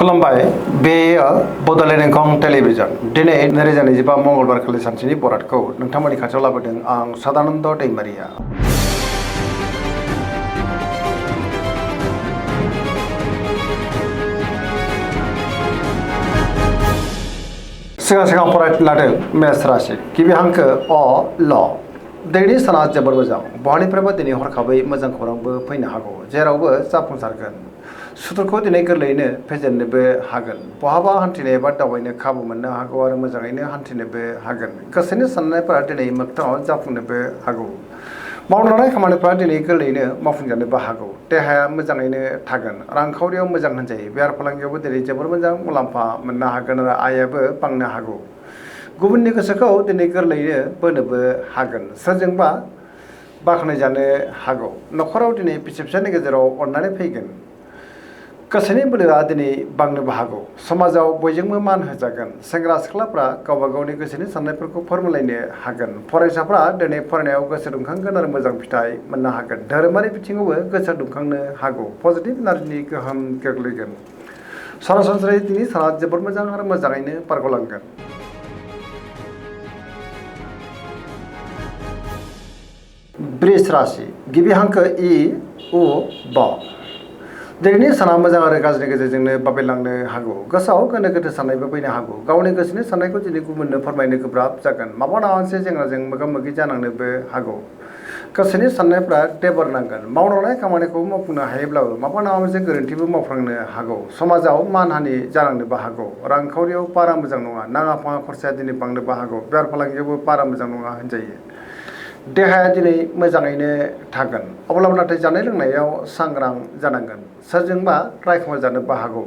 खुलुमबाय बेयो बड'लेण्ड इंखं टेलिभिजन दिनै 2025 मंगलबार खालि सानसेनि बरादखौ नोंथांमोननि खाथियाव लाबोदों आं सदानन्द दैमारिया। सिगां फरायनो लादों मेष राशि गिबि हांखो अ ल दिनैनि साना जोबोर मोजां बहानिफ्रायबो दिनै हरखाबै मोजां खौरांबो फैनो हागौ जेरावबो जाफुंसारगोन सुथुरखौ दिनै गोरलैयैनो फेजेननोबो हागोन बहाबा हान्थिनो एबा दावबायनो खाबु मोननो हागौ आरो मोजाङैनो हान्थिनोबो हागोन गोसोनि साननायफोरा दिनै मोगथाङाव जाफुंनोबो हागौ मावनो लानाय खामानिफोरा दिनै गोरलैयैनो मावफुंजानोबो हागौ देहाया मोजाङैनो थागोन रांखावरियाव मोजां होनजायो बेफार फालांगियावबो दिनै जोबोर मोजां मुलाम्फा मोननो हागोन आरो आयाबो बांनो हागौ गुबुननि गोसोखौ दिनै गोरलैयैनो बोनोबो हागोन सोरजोंबा बाख्नायजानो हागौ न'खराव दिनै बिसि फिसायनि गेजेराव अननानै फैगोन गोसोनि बोलोआ दिनै बांनोबो हागौ समाजाव बयजोंबो मान होजागोन सेंग्रा सिख्लाफ्रा गावबा गावनि गोसोनि साननायफोरखौ फोरमायलायनो हागोन फरायसाफ्रा दिनै फरायनायाव गोसो दुंखांगोन आरो मोजां फिथाइ मोननो हागोन धोरोमारि बिथिङावबो गोसो दुंखांनो हागौ पजिटिभ एनार्जिनि गोहोम गोग्लैगोन सरासनस्रायै दिनै साना जोबोद मोजां आरो मोजाङैनो बारग'लांगोन। वृष राशि गिबि हांखो इ उ ब दिनैनि साना मोजां आरो गाज्रिनि गेजेरजोंनो बाबेलांनो हागौ गोसोआव गोनो गोथो साननायबो फैनो हागौ गावनि गोसोनि साननायखौ दिनै गुबुननो फोरमायनो गोब्राब जागोन माबा मोनसे जेंनाजों मोगा मोगि जानांनोबो हागौ गोसोनि साननायफ्रा देबर नांगोन मावनो लानाय खामानिखौ मावफुंनो हायोब्लाबो माबा मोनसे गोरोन्थिबो मावफ्लांनो हागौ समाजाव मानहानि जानांनोबो हागौ रांखावरियाव बारा मोजां नङा नाङा फाङा खरसाया दिनै बांनोबो हागौ बेफार फालांगियावबो बारा मोजां नङा होनजायो देहाया दिनै मोजाङैनो थागोन अब्लाबो नाथाय जानाय लोंनायाव सांग्रां जानांगोन सोरजोंबा रायखुमाजानोबो हागौ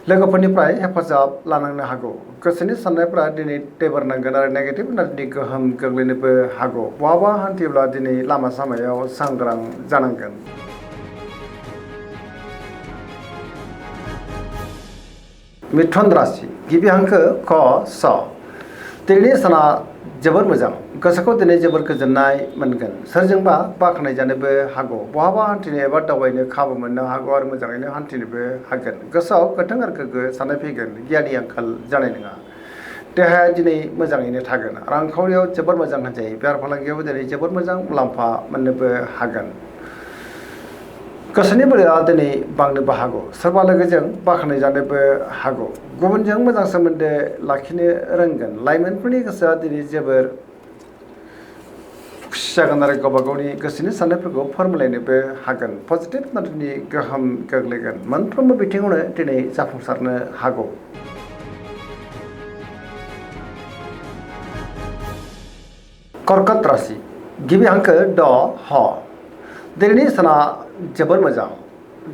लोगोफोरनिफ्राय हेफाजाब लानांनो हागौ गोसोनि साननायफ्रा दिनै देबर नांगोन आरो नेगेटिभ एनार्जिनि गोहोम गोग्लैनोबो हागौ बहाबा हान्थियोब्ला दिनै लामा सामायाव सांग्रां जानांगोन। मिथुन राशि गिबि हांखो क स दिनैनि साना जोबोर मोजां गोसोखौ दिनै जोबोर गोजोननाय मोनगोन सोरजोंबा बाख्नायजानोबो हागौ बहाबा हान्थिनो एबा दावबायनो खाबु मोननो हागौ आरो मोजाङैनो हान्थिनोबो हागोन गोसोआव गोथों आरो गोग्गो साननाय फैगोन गियाननि आंखाल जानाय नङा देहाया दिनै मोजाङैनो थागोन रांखावरियाव जोबोर मोजां होनजायो बेफार फालांगियावबो दिनै जोबोर मोजां मुलाम्फा मोननोबो हागोन गोसोनि बोलोआ दिनै बांनोबो हागौ सोरबा लोगोजों बाख्नायजानोबो हागौ गुबुनजों मोजां सोमोन्दो लाखिनो रोंगोन लाइमोनफोरनि गोसोआ दिनै जोबोर खुसि जागोन आरो गावबा गावनि गोसोनि साननायफोरखौ फोरमायलायनोबो हागोन पजिटिभ एनार्जिनि गोहोम गोग्लैगोन मोनफ्रोमबो बिथिङावनो दिनै जाफुंसारनो हागौ। कर्कट राशि गिबि हांखो ड ह दिनैनि साना जोबोर मोजां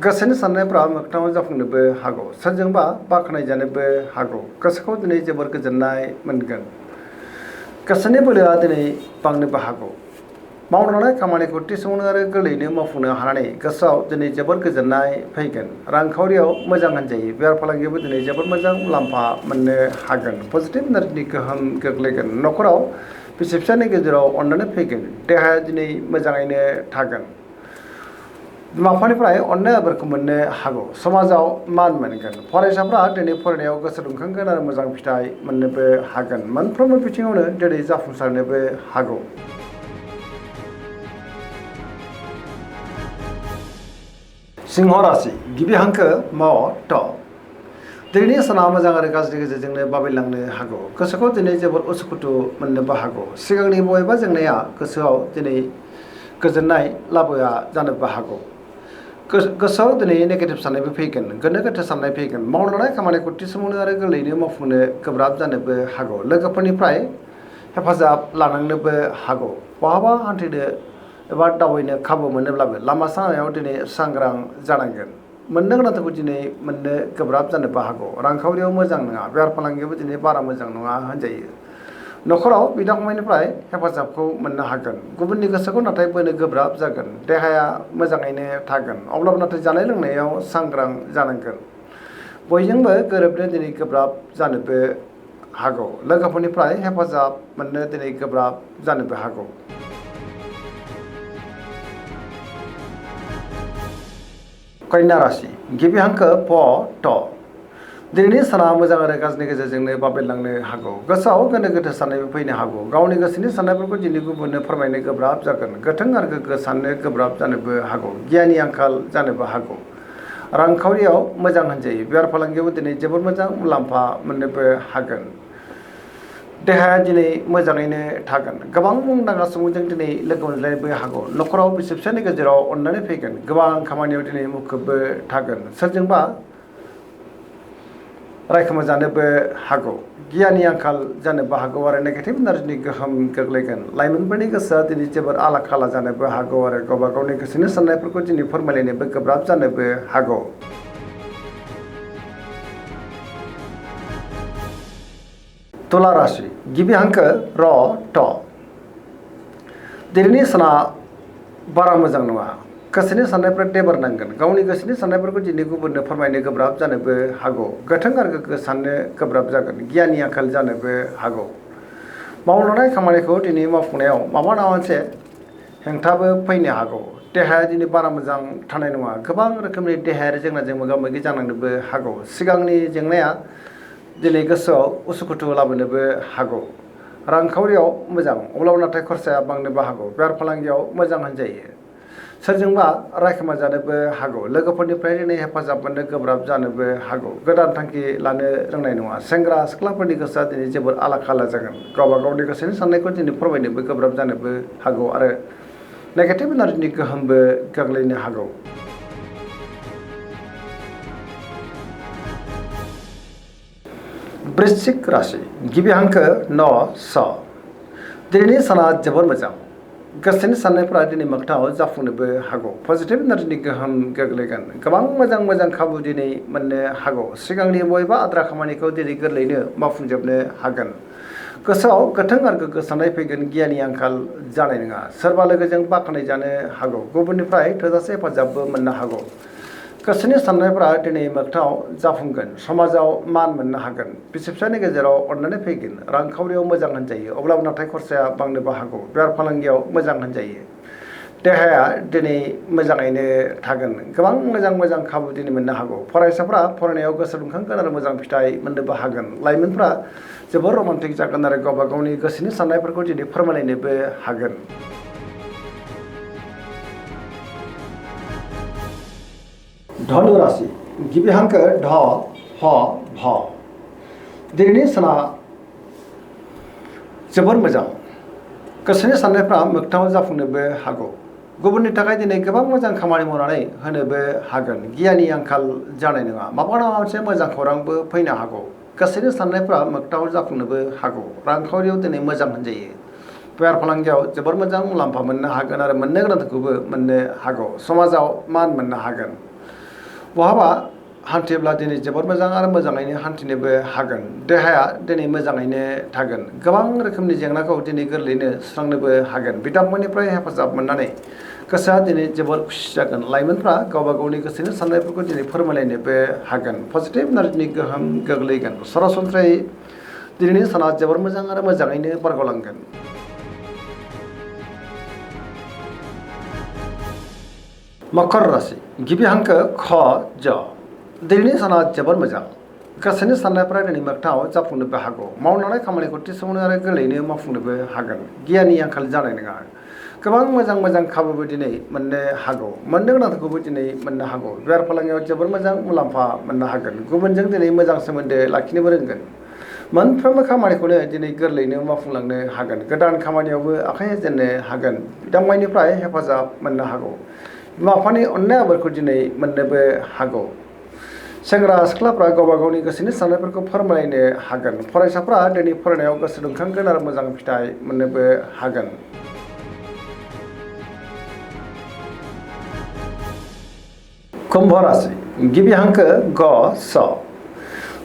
गोसोनि साननायफ्रा मोगथाङाव जाफुंनोबो हागौ सोरजोंबा बाख्नायजानोबो हागौ गोसोखौ दिनै जोबोर गोजोननाय मोनगोन गोसोनि बोलोआ दिनै बांनोबो हागौ मावनो लानाय खामानिखौ थि समावनो आरो गोरलैयैनो मावफुंनो हानानै गोसोआव दिनै जोबोर गोजोननाय फैगोन रांखावरियाव मोजां होनजायो बेफार फालांगियावबो दिनै जोबोर मोजां मुलाम्फा मोननो हागोन पजिटिभ एनार्जिनि गोहोम गोग्लैगोन न'खराव बिसि फिसानि गेजेराव अननानै फैगोन देहाया दिनै मोजाङैनो थागोन बिमा बिफानिफ्राय अननाय आदरखौ मोननो हागौ समाजाव मान मोनगोन फरायसाफ्रा दिनै फरायनायाव गोसो दुंखांगोन आरो मोजां फिथाइ मोननोबो हागोन मोनफ्रोमबो बिथिङावनो दिनै जाफुंसारनोबो हागौ। सिंह राशि गिबि हांखो म ट दिनैनि साना मोजां आरो गाज्रिनि गेजेरजोंनो बाबेलांनो हागौ गोसोखौ दिनै जोबोर उसुखुथु मोननोबो हागौ सिगांनि बबेबा जेंनाया गोसोआव दिनै गोजोननाय लाबोआ जानोबो हागौ गोसोआव दिनै नेगेटिभ साननायबो फैगोन गोनो गोथो साननाय फैगोन मावनो लानाय खामानिखौ थि समावनो आरो गोरलैयैनो मावफुंनो गोब्राब जानोबो हागौ लोगोफोरनिफ्राय हेफाजाब लानांनोबो हागौ बहाबा हान्थिनो एबा दावबायनो खाबु मोनोब्लाबो लामा सामायाव दिनै सांग्रां जानांगोन मोननो गोनांखौ दिनै मोननो गोब्राब जानोबो हागौ रांखावरियाव मोजां नङा बेफार फालांगियावबो दिनै बारा मोजां नङा होनजायो न'खराव बिदा फंबायनिफ्राय हेफाजाबखौ मोननो हागोन गुबुननि गोसोखौ नाथाय बोनो गोब्राब जागोन देहाया मोजाङैनो थागोन अब्लाबो नाथाय जानाय लोंनायाव सांग्रां जानांगोन बयजोंबो गोरोबनो दिनै गोब्राब जानोबो हागौ लोगोफोरनिफ्राय हेफाजाब मोननो दिनै गोब्राब जानोबो हागौ। कन्या राशि गिबि हांखो प ट दिनैनि साना मोजां आरो गाज्रिनि गेजेरजोंनो बाबेनलांनो हागौ गोसोआव गोनो गोथो साननायबो फैनो हागौ गावनि गोसोनि साननायफोरखौ दिनै गुबुननो फोरमायनो गोब्राब जागोन गोथों आरो गोग्गो साननो गोब्राब जानोबो हागौ गियाननि आंखाल जानोबो हागौ रांखावरियाव मोजां होनजायो बेफार फालांगियावबो दिनै जोबोद मोजां मुलाम्फा मोननोबो हागोन देहाया दिनै मोजाङैनो थागोन गोबां मुंदांखा सुबुंजों दिनै लोगो मोनज्लायनोबो हागौ न'खराव बिसि फिसायनि गेजेराव अननानै फैगोन गोबां खामानियाव दिनै मुखुबबो थागोन सोरजोंबा रायखोमाजानोबो हागौ गियाननि आंखाल जानोबो हागौ आरो नेगेटिभ एनार्जिनि गोहोम गोग्लैगोन लाइमोनफोरनि गोसोआ दिनै जोबोर आला खाला जानोबो हागौ आरो गावबा गावनि गोसोनि साननायफोरखौ दिनै फोरमायलायनोबो गोब्राब जानोबो हागौ तुला राशि गिबि हांखो र ट दिनैनि साना बारा मोजां नङा गोसोनि साननायफ्रा देबार नांगोन गावनि गोसोनि साननायफोरखौ दिनै गुबुननो फोरमायनो गोब्राब जानोबो हागौ गोथों आरो गोग्गो साननो गोब्राब जागोन गियाननि आंखाल जानोबो हागौ मावलांनाय खामानिखौ दिनै मावफुंनायाव माबा मोनसे हेंथाबो फैनो हागौ देहाया दिनै बारा मोजां थानाय नङा गोबां रोखोमनि देहायारि जेंनाजों मोगा मोगि जानांनोबो हागौ सिगांनि जेंनाया दिनै गोसोआव उसुखुथु लाबोनोबो हागौ रांखावरियाव मोजां अब्लाबो नाथाय खरसाया बांनोबो हागौ बेफार फालांगियाव मोजां होनजायो सोरजोंबा रायखोमा जानोबो हागौ लोगोफोरनिफ्राय दिनै हेफाजाब मोननो गोब्राब जानोबो हागौ गोदान थांखि लानो रोंनाय नङा सेंग्रा सिख्लाफोरनि गोसोआ दिनै जोबोर आला खाला जागोन गावबा गावनि गोसोनि साननायखौ दिनै फोरमायनोबो गोब्राब जानोबो हागौ आरो नेगेटिभ एनार्जिनि गोहोमबो गोग्लैनो हागौ वृश्चिक राशि गिबि हांखो न स दिनैनि साना जोबोर मोजां गोसोनि साननायफोरा दिनै मोगथाङाव जाफुंनोबो हागौ पजिटिभ एनार्जिनि गोहोम गोग्लैगोन गोबां मोजां खाबु दिनै मोननो हागौ सिगांनि बबेबा आद्रा खामानिखौ दिनै गोरलैयैनो मावफुंजोबनो हागोन गोसोआव गोथों आरो गोग्गो साननाय फैगोन गियाननि आंखाल जानाय नङा सोरबा लोगोजों बाख्नाय जानो हागौ गुबुननिफ्राय थोजासे हेफाजाबबो मोननो हागौ गोसोनि साननायफोरा दिनै मोगथाङाव जाफुंगोन समाजाव मान मोननो हागोन बिसि फिसायनि गेजेराव अननानै फैगोन रांखावरियाव मोजां होनजायो अब्लाबो नाथाय खरसाया बांनोबो हागौ बेफार फालांगियाव मोजां होनजायो देहाया दिनै मोजाङैनो थागोन गोबां मोजां खाबु दिनै मोननो हागौ फरायसाफ्रा फरायनायाव गोसो दुंखांगोन आरो मोजां फिथाइ मोननोबो हागोन लाइमोनफ्रा जोबोर रमान्टिक जागोन आरो गावबा गावनि गोसोनि साननायफोरखौ दिनै फोरमायलायनोबो हागोन धनु राशि गिबि हांखो ढ ह भ दिनैनि साना जोबोर मोजां गोसोनि साननायफ्रा मोगथाङाव जाफुंनोबो हागौ गुबुननि थाखाय दिनै गोबां मोजां खामानि मावनानै होनोबो हागोन गियाननि आंखाल जानाय नङा माबा मोनसे मोजां खौरांबो फैनो हागौ गोसोनि साननायफ्रा मोगथाङाव जाफुंनोबो हागौ रांखावरियाव दिनै मोजां होनजायो बेफार फालांगियाव जोबोर मोजां मुलाम्फा मोननो हागोन आरो मोननो गोनांखौबो मोननो हागौ समाजाव मान मोननो हागोन बहाबा हान्थिब्ला दिनै जोबोर मोजां आरो मोजाङैनो हान्थिनोबो हागोन देहाया दिनै मोजाङैनो थागोन गोबां रोखोमनि जेंनाखौ दिनै गोरलैयैनो सुस्रांनोबो हागोन बिदा-फंबायनिफ्राय हेफाजाब मोननानै गोसोआ दिनै जोबोर खुसि जागोन लाइमोनफ्रा गावबा गावनि गोसोनि साननायफोरखौ दिनै फोरमायलायनोबो हागोन पजिटिभ एनार्जिनि गोहोम गोग्लैगोन सरासनस्रायै दिनैनि साना जोबोर मोजां आरो मोजाङैनो बारग'लांगोन मकर राशि गिबि हांखो ख ज दिनैनि साना जोबोर मोजां गोसोनि साननायफोरा दिनै मोगथाङाव जाफुंनोबो हागौ मावलांनाय खामानिखौ थि समावनो आरो गोरलैयैनो मावफुंनोबो हागोन गियाननि आंखाल जानाय नङा गोबां मोजां खाबुबो दिनै मोननो हागौ मोननो गोनांखौबो दिनै मोननो हागौ बेफार फालांगियाव जोबोर मोजां मुलाम्फा मोननो हागोन गुबुनजों दिनै मोजां सोमोन्दो लाखिनोबो रोंगोन मोनफ्रोमबो खामानिखौनो दिनै गोरलैयैनो मावफुंलांनो हागोन गोदान खामानियावबो आखाइ होजेननो हागोन बिदा-फंबायनिफ्राय हेफाजाब मोननो हागौ बिमा-बिफानि अननाय आबोरखौ दिनै मोननोबो हागौ सेंग्रा सिख्लाफ्रा गावबा गावनि गोसोनि साननायफोरखौ फोरमायनो हागोन फरायसाफ्रा दिनै फरायनायाव गोसो दुंखांगोन आरो मोजां फिथाइ मोननोबो हागोन कुम्भ राशि गिबि हांखो ग स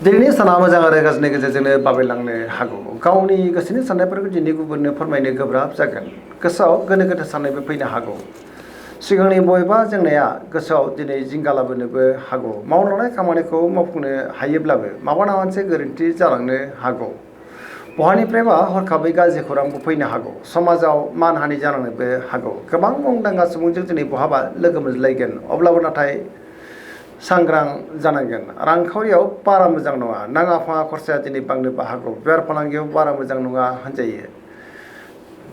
दिनैनि साना मोजां आरो गाज्रिनि गेजेरजोंनो बाबेनलांनो हागौ गावनि गोसोनि साननायफोरखौ दिनै गुबुननो फोरमायनो गोब्राब जागोन गोसोआव गोनो गोथो साननायबो फैनो हागौ सिगांनि बबेबा जेंनाया गोसोआव दिनै जिंगा लाबोनोबो हागौ मावलांनाय खामानिखौ मावफुंनो हायोब्लाबो माबा मोनसे गोरोन्थि जालांनो हागौ बहानिफ्रायबा हरखाबै गाज्रि खौरांबो फैनो हागौ समाजाव मानहानि जालांनोबो हागौ गोबां मुंदांखा सुबुंजों दिनै बहाबा लोगो मोनज्लायगोन अब्लाबो नाथाय सांग्रां जानांगोन। रांखावरियाव बारा मोजां नङा, नाङा फाङा खरसाया दिनै बांनोबो हागौ। बेफार फालांगियाव बारा मोजां नङा होनजायो।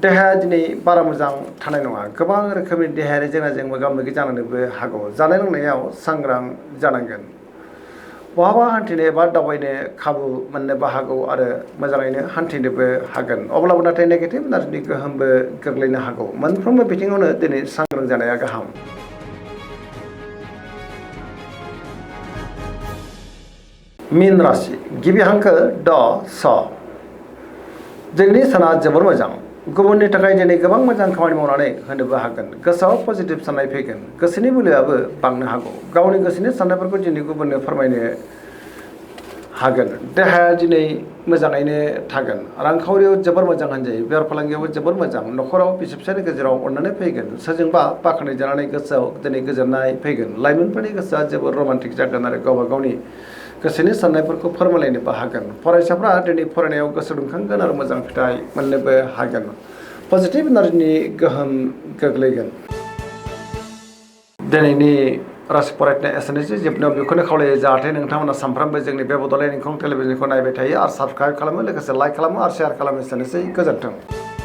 देहाया दिनै बारा मोजां थानाय नङा, गोबां रोखोमनि देहायारि जेंनाजों मोगा मोगि जानोबो हागौ। जानाय लोंनायाव सांग्रां जानांगोन। बहाबा हान्थिनो एबा दावबायनो खाबु मोननोबो हागौ आरो मोजाङैनो हान्थिनोबो हागोन। अब्लाबो नाथाय नेगेटिभ एनार्जिनि गोहोमबो गोग्लैनो हागौ। मोनफ्रोमबो बिथिङावनो दिनै सांग्रां जानाया गाहाम। मीन राशि गिबि हांखो ड स। दिनैनि साना जोबोर मोजां। गुबुननि थाखाय दिनै गोबां मोजां खामानि मावनानै होनोबो हागोन। गोसोआव पजिटिभ साननाय फैगोन। गोसोनि बोलोआबो बांनो हागौ। गावनि गोसोनि साननायफोरखौ दिनै गुबुननो फोरमायनो हागोन। देहाया दिनै मोजाङैनो थागोन। रांखावरियाव जोबोर मोजां होनजायो। बेफार फालांगियावबो जोबोर मोजां। न'खराव बिसि फिसायनि गेजेराव अननानै फैगोन। सोरजोंबा बाख्नाय जानानै गोसोआव दिनै गोजोननाय फैगोन। लाइमोनफोरनि गोसोआ जोबोर रमान्टिक जागोन आरो गावबा गावनि गोसोनि साननायफोरखौ फोरमायलायनोबो हागोन। फरायसाफ्रा दिनै फरायनायाव गोसो दुंखांगोन आरो मोजां फिथाइ मोननोबो हागोन। पजिटिभ एनार्जिनि गोहोम गोग्लैगोन। दिनैनि राशि फरायनाय एसेनोसै। जोबनायाव बेखौनो खावलायो जाहाथे नोंथांमोना सानफ्रामबो जोंनि बे बड'लेण्ड इंखं टेलिभिजनखौ नायबाय थायो आरो साबस्क्राइब खालामो, लोगोसे लाइक खालामो आरो शेयार खालामो। एसेनोसै, गोजोन्थों।